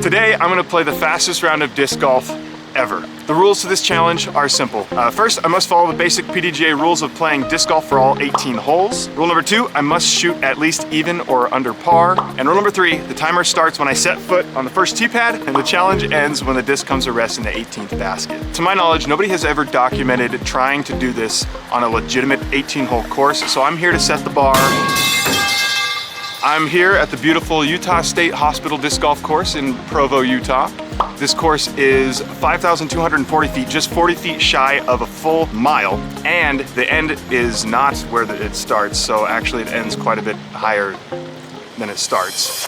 Today, I'm gonna play the fastest round of disc golf ever. The rules to this challenge are simple. First, I must follow the basic PDGA rules of playing disc golf for all 18 holes. Rule number 2, I must shoot at least even or under par. And rule number 3, the timer starts when I set foot on the first tee pad, and the challenge ends when the disc comes to rest in the 18th basket. To my knowledge, nobody has ever documented trying to do this on a legitimate 18-hole course, so I'm here to set the bar. I'm here at the beautiful Utah State Hospital Disc Golf Course in Provo, Utah. This course is 5,240 feet, just 40 feet shy of a full mile, and the end is not where it starts, so actually it ends quite a bit higher than it starts.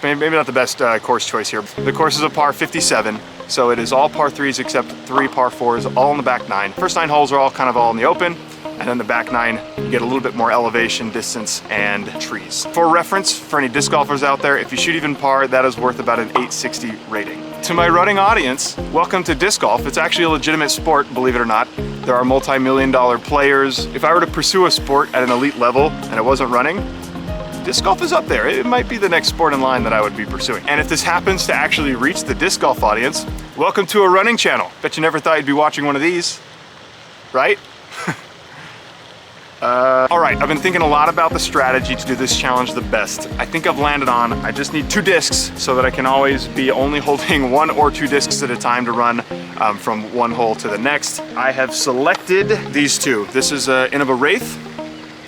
Maybe not the best course choice here. The course is a par 57, so it is all par 3s except 3 par 4s, all in the back 9. First 9 holes are all in the open, and then the back 9, you get a little bit more elevation, distance, and trees. For reference, for any disc golfers out there, if you shoot even par, that is worth about an 860 rating. To my running audience, welcome to disc golf. It's actually a legitimate sport, believe it or not. There are multi-million-dollar players. If I were to pursue a sport at an elite level and it wasn't running, disc golf is up there. It might be the next sport in line that I would be pursuing. And if this happens to actually reach the disc golf audience, welcome to a running channel. Bet you never thought you'd be watching one of these, right? All right, I've been thinking a lot about the strategy to do this challenge the best. I think I've landed on, I just need 2 discs so that I can always be only holding 1 or 2 discs at a time to run from one hole to the next. I have selected these 2. This is a Innova Wraith,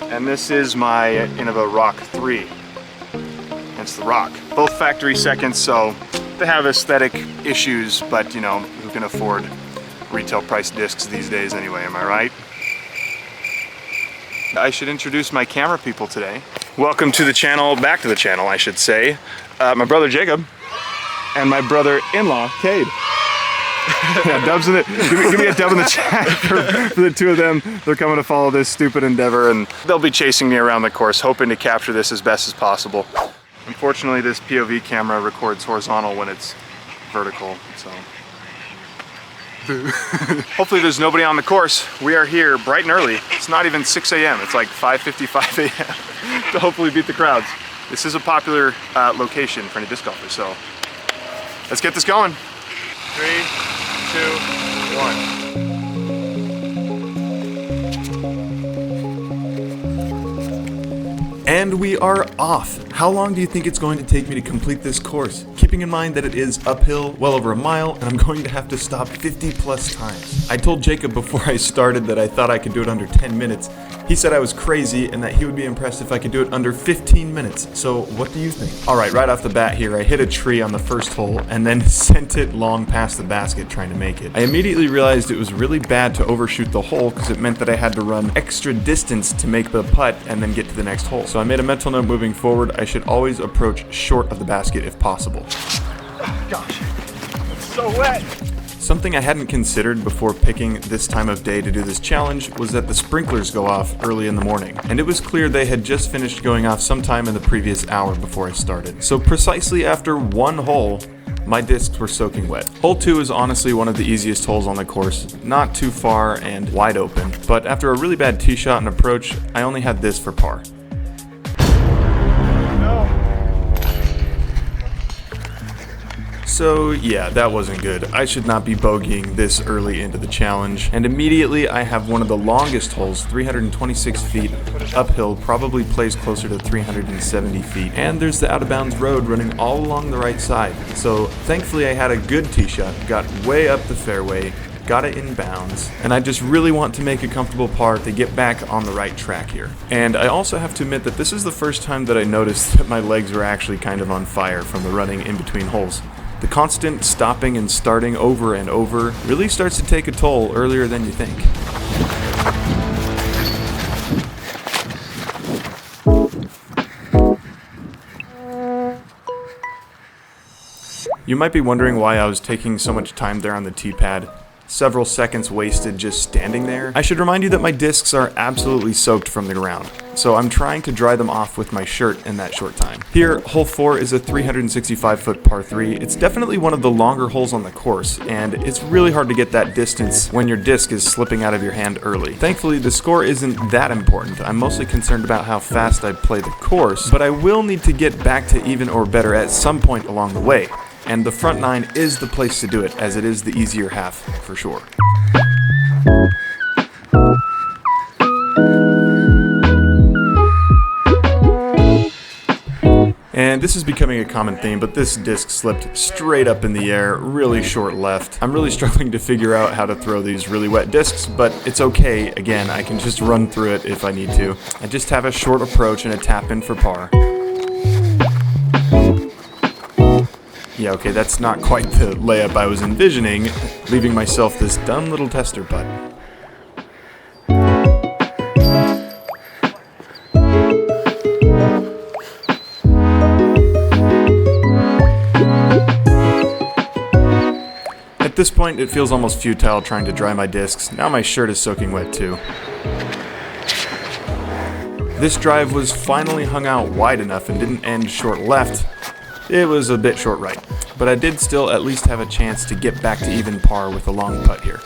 and this is my Innova Rock 3. It's the Rock. Both factory seconds, so they have aesthetic issues, but you know, who can afford retail price discs these days anyway, am I right? I should introduce my camera people today. Welcome to the channel, back to the channel, I should say. My brother Jacob and my brother-in-law Cade. Yeah, dubs in it. Give me a dub in the chat for the 2 of them. They're coming to follow this stupid endeavor, and they'll be chasing me around the course, hoping to capture this as best as possible. Unfortunately, this POV camera records horizontal when it's vertical, so. Hopefully there's nobody on the course. We are here bright and early. It's not even 6 a.m. It's like 5:55 a.m. to hopefully beat the crowds. This is a popular location for any disc golfers, so let's get this going. 3, 2, 1. And we are off. How long do you think it's going to take me to complete this course? Keeping in mind that it is uphill, well over a mile, and I'm going to have to stop 50 plus times. I told Jacob before I started that I thought I could do it under 10 minutes. He said I was crazy and that he would be impressed if I could do it under 15 minutes. So what do you think? Alright, right off the bat here, I hit a tree on the first hole and then sent it long past the basket trying to make it. I immediately realized it was really bad to overshoot the hole because it meant that I had to run extra distance to make the putt and then get to the next hole. So I made a mental note moving forward, I should always approach short of the basket if possible. Oh, gosh, it's so wet. Something I hadn't considered before picking this time of day to do this challenge was that the sprinklers go off early in the morning, and it was clear they had just finished going off sometime in the previous hour before I started. So precisely after 1 hole, my discs were soaking wet. Hole 2 is honestly one of the easiest holes on the course, not too far and wide open, but after a really bad tee shot and approach, I only had this for par. So yeah, that wasn't good. I should not be bogeying this early into the challenge. And immediately I have one of the longest holes, 326 feet, uphill, probably plays closer to 370 feet. And there's the out of bounds road running all along the right side. So thankfully I had a good tee shot, got way up the fairway, got it in bounds, and I just really want to make a comfortable par to get back on the right track here. And I also have to admit that this is the first time that I noticed that my legs were actually kind of on fire from the running in between holes. The constant stopping and starting over and over really starts to take a toll earlier than you think. You might be wondering why I was taking so much time there on the tee pad. Several seconds wasted just standing there. I should remind you that my discs are absolutely soaked from the ground, so I'm trying to dry them off with my shirt in that short time. Here, hole 4 is a 365-foot par 3. It's definitely one of the longer holes on the course, and it's really hard to get that distance when your disc is slipping out of your hand early. Thankfully, the score isn't that important. I'm mostly concerned about how fast I play the course, but I will need to get back to even or better at some point along the way. and the front 9 is the place to do it, as it is the easier half for sure. And this is becoming a common theme, but this disc slipped straight up in the air, really short left. I'm really struggling to figure out how to throw these really wet discs, but it's okay. Again, I can just run through it if I need to. I just have a short approach and a tap in for par. Yeah, okay, that's not quite the layup I was envisioning, leaving myself this dumb little tester putt. At this point, it feels almost futile trying to dry my discs. Now my shirt is soaking wet too. This drive was finally hung out wide enough and didn't end short left. It was a bit short right, but I did still at least have a chance to get back to even par with a long putt here.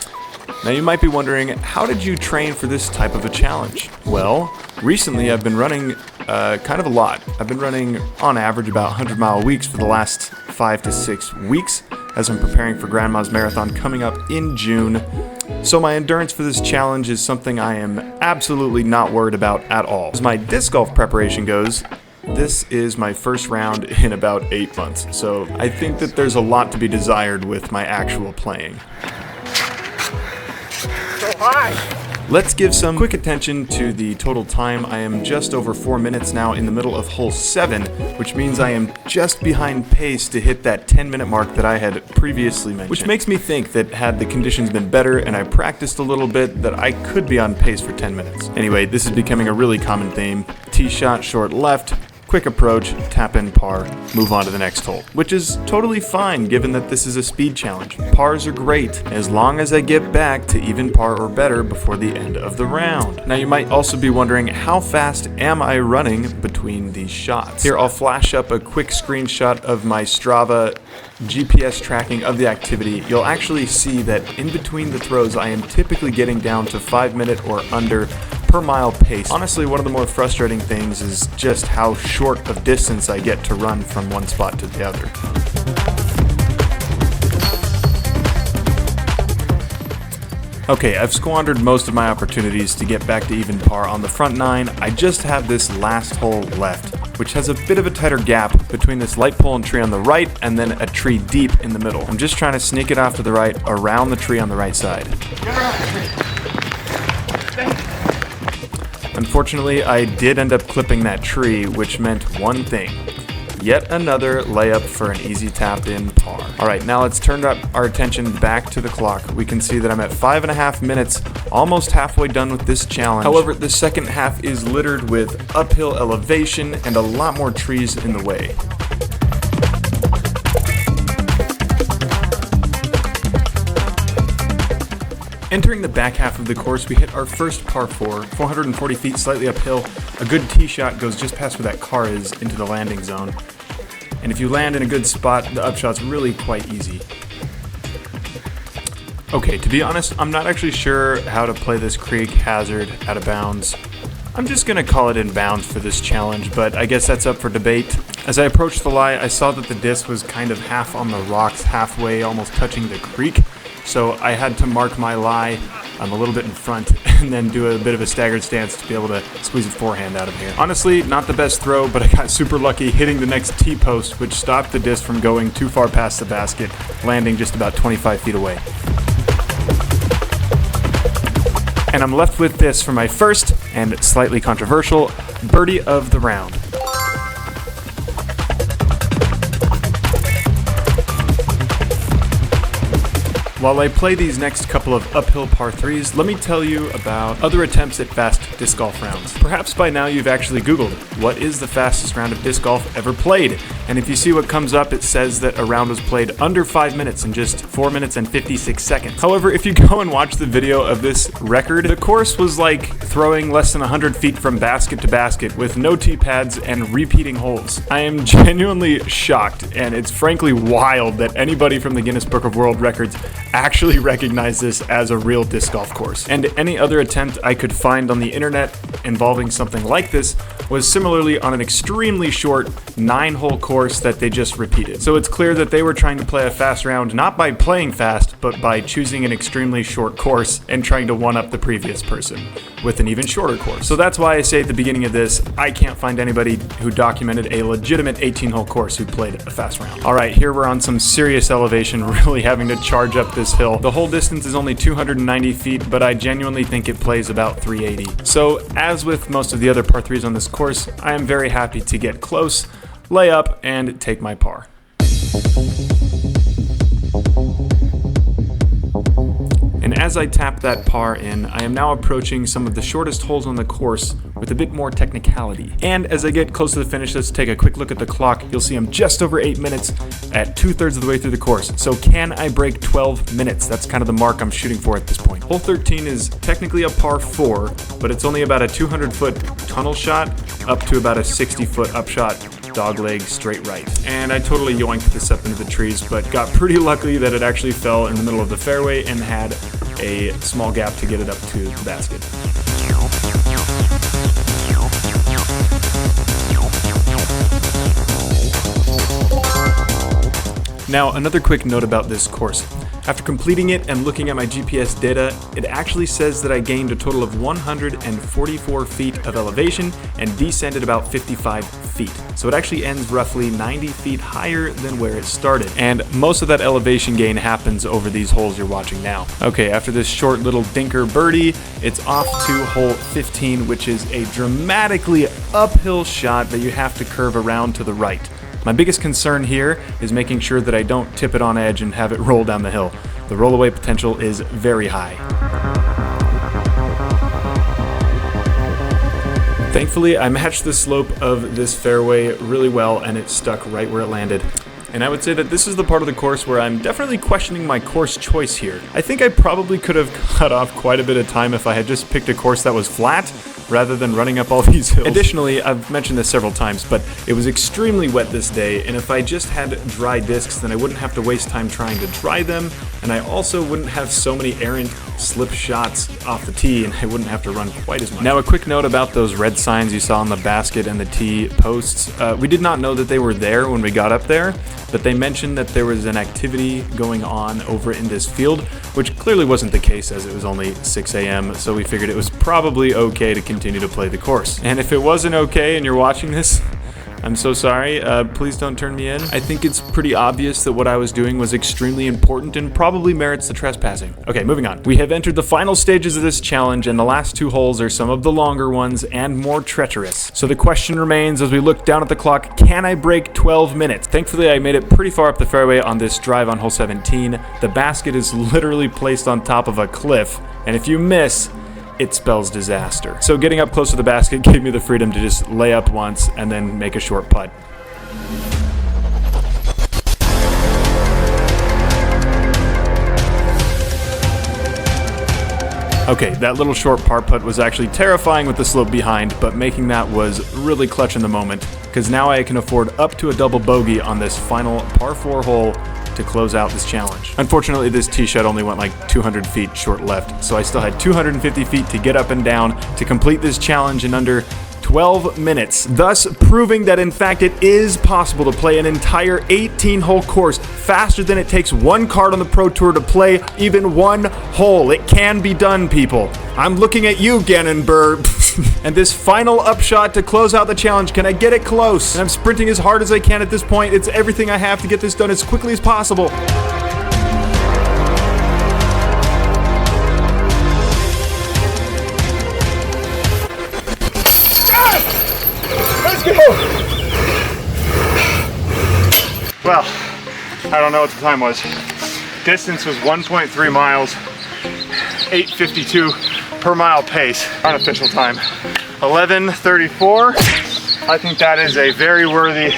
Now you might be wondering, how did you train for this type of a challenge? Well, recently I've been running kind of a lot. I've been running on average about 100-mile weeks for the last 5 to 6 weeks as I'm preparing for Grandma's Marathon coming up in June. So my endurance for this challenge is something I am absolutely not worried about at all. As my disc golf preparation goes, this is my first round in about 8 months, so I think that there's a lot to be desired with my actual playing. So high! Let's give some quick attention to the total time. I am just over 4 minutes now in the middle of hole 7, which means I am just behind pace to hit that 10-minute mark that I had previously mentioned. Which makes me think that had the conditions been better and I practiced a little bit, that I could be on pace for 10 minutes. Anyway, this is becoming a really common theme. Tee shot short left, quick approach, tap in par, move on to the next hole. Which is totally fine given that this is a speed challenge. Pars are great as long as I get back to even par or better before the end of the round. Now you might also be wondering, how fast am I running between these shots? Here I'll flash up a quick screenshot of my Strava GPS tracking of the activity. You'll actually see that in between the throws I am typically getting down to 5-minute or under per mile pace. Honestly, one of the more frustrating things is just how short of distance I get to run from one spot to the other. Okay, I've squandered most of my opportunities to get back to even par on the front 9. I just have this last hole left, which has a bit of a tighter gap between this light pole and tree on the right and then a tree deep in the middle. I'm just trying to sneak it off to the right around the tree on the right side. Unfortunately, I did end up clipping that tree, which meant one thing. Yet another layup for an easy tap in par. Alright, now let's turn up our attention back to the clock. We can see that I'm at 5.5 minutes, almost halfway done with this challenge. However, the second half is littered with uphill elevation and a lot more trees in the way. Entering the back half of the course, we hit our first par 4, 440 feet slightly uphill. A good tee shot goes just past where that car is into the landing zone. And if you land in a good spot, the upshot's really quite easy. Okay, to be honest, I'm not actually sure how to play this creek hazard out of bounds. I'm just gonna call it in bounds for this challenge, but I guess that's up for debate. As I approached the lie, I saw that the disc was kind of half on the rocks, halfway, almost touching the creek. So I had to mark my lie a little bit in front and then do a bit of a staggered stance to be able to squeeze a forehand out of here. Honestly, not the best throw, but I got super lucky hitting the next tee post, which stopped the disc from going too far past the basket, landing just about 25 feet away. And I'm left with this for my first and slightly controversial birdie of the round. While I play these next couple of uphill par 3s, let me tell you about other attempts at fast disc golf rounds. Perhaps by now you've actually Googled, what is the fastest round of disc golf ever played? And if you see what comes up, it says that a round was played under 5 minutes in just 4 minutes and 56 seconds. However, if you go and watch the video of this record, the course was like throwing less than 100 feet from basket to basket with no tee pads and repeating holes. I am genuinely shocked, and it's frankly wild that anybody from the Guinness Book of World Records actually recognize this as a real disc golf course. And any other attempt I could find on the internet involving something like this was similarly on an extremely short 9-hole course that they just repeated. So it's clear that they were trying to play a fast round not by playing fast, but by choosing an extremely short course and trying to one-up the previous person with an even shorter course. So that's why I say at the beginning of this, I can't find anybody who documented a legitimate 18-hole course who played a fast round. All right, here we're on some serious elevation, really having to charge up this hill. The whole distance is only 290 feet, but I genuinely think it plays about 380. So as with most of the other par 3s on this course, I am very happy to get close, lay up, and take my par. And as I tap that par in, I am now approaching some of the shortest holes on the course with a bit more technicality. And as I get close to the finish, let's take a quick look at the clock. You'll see I'm just over 8 minutes at 2/3 of the way through the course. So can I break 12 minutes? That's kind of the mark I'm shooting for at this point. Hole 13 is technically a par 4, but it's only about a 200-foot tunnel shot up to about a 60-foot upshot dogleg straight right. And I totally yoinked this up into the trees, but got pretty lucky that it actually fell in the middle of the fairway and had a small gap to get it up to the basket. Now, another quick note about this course. After completing it and looking at my GPS data, it actually says that I gained a total of 144 feet of elevation and descended about 55 feet. So it actually ends roughly 90 feet higher than where it started. And most of that elevation gain happens over these holes you're watching now. Okay, after this short little dinker birdie, it's off to hole 15, which is a dramatically uphill shot that you have to curve around to the right. My biggest concern here is making sure that I don't tip it on edge and have it roll down the hill. The rollaway potential is very high. Thankfully, I matched the slope of this fairway really well and it stuck right where it landed. And I would say that this is the part of the course where I'm definitely questioning my course choice here. I think I probably could have cut off quite a bit of time if I had just picked a course that was flat, rather than running up all these hills. Additionally, I've mentioned this several times, but it was extremely wet this day, and if I just had dry discs, then I wouldn't have to waste time trying to dry them, and I also wouldn't have so many errant slip shots off the tee, and I wouldn't have to run quite as much. Now, a quick note about those red signs you saw on the basket and the tee posts. We did not know that they were there when we got up there, but they mentioned that there was an activity going on over in this field, which clearly wasn't the case as it was only 6 a.m., so we figured it was probably okay to continue to play the course. And if it wasn't okay and you're watching this, I'm so sorry, please don't turn me in. I think it's pretty obvious that what I was doing was extremely important and probably merits the trespassing. Okay, moving on. We have entered the final stages of this challenge, and the last 2 holes are some of the longer ones and more treacherous. So the question remains as we look down at the clock, can I break 12 minutes? Thankfully, I made it pretty far up the fairway on this drive on hole 17. The basket is literally placed on top of a cliff, and if you miss, it spells disaster. So getting up close to the basket gave me the freedom to just lay up once and then make a short putt. Okay, that little short par putt was actually terrifying with the slope behind, but making that was really clutch in the moment, because now I can afford up to a double bogey on this final par 4 hole to close out this challenge. Unfortunately, this tee shot only went like 200 feet short left, so I still had 250 feet to get up and down to complete this challenge in under 12 minutes, thus proving that in fact it is possible to play an entire 18-hole course faster than it takes 1 card on the Pro Tour to play even 1 hole. It can be done, people. I'm looking at you, Gannon Burr. And this final upshot to close out the challenge, can I get it close? And I'm sprinting as hard as I can at this point. It's everything I have to get this done as quickly as possible. Let's go! Well, I don't know what the time was. Distance was 1.3 miles, 8:52 per mile pace. Unofficial time, 11:34. I think that is a very worthy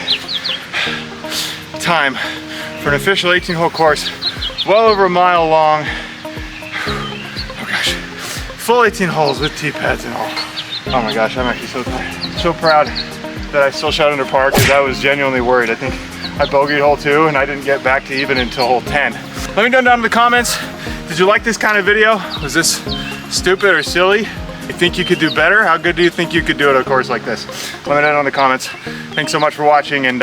time for an official 18-hole course, well over a mile long. Oh gosh, full 18 holes with tee pads and all. Oh my gosh, I'm actually so tired. So proud that I still shot under par because I was genuinely worried. I think I bogeyed hole 2 and I didn't get back to even until hole 10. Let me know down in the comments, did you like this kind of video? Was this stupid or silly? You think you could do better? How good do you think you could do it at a course like this? Let me know in the comments. Thanks so much for watching, and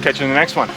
catch you in the next one.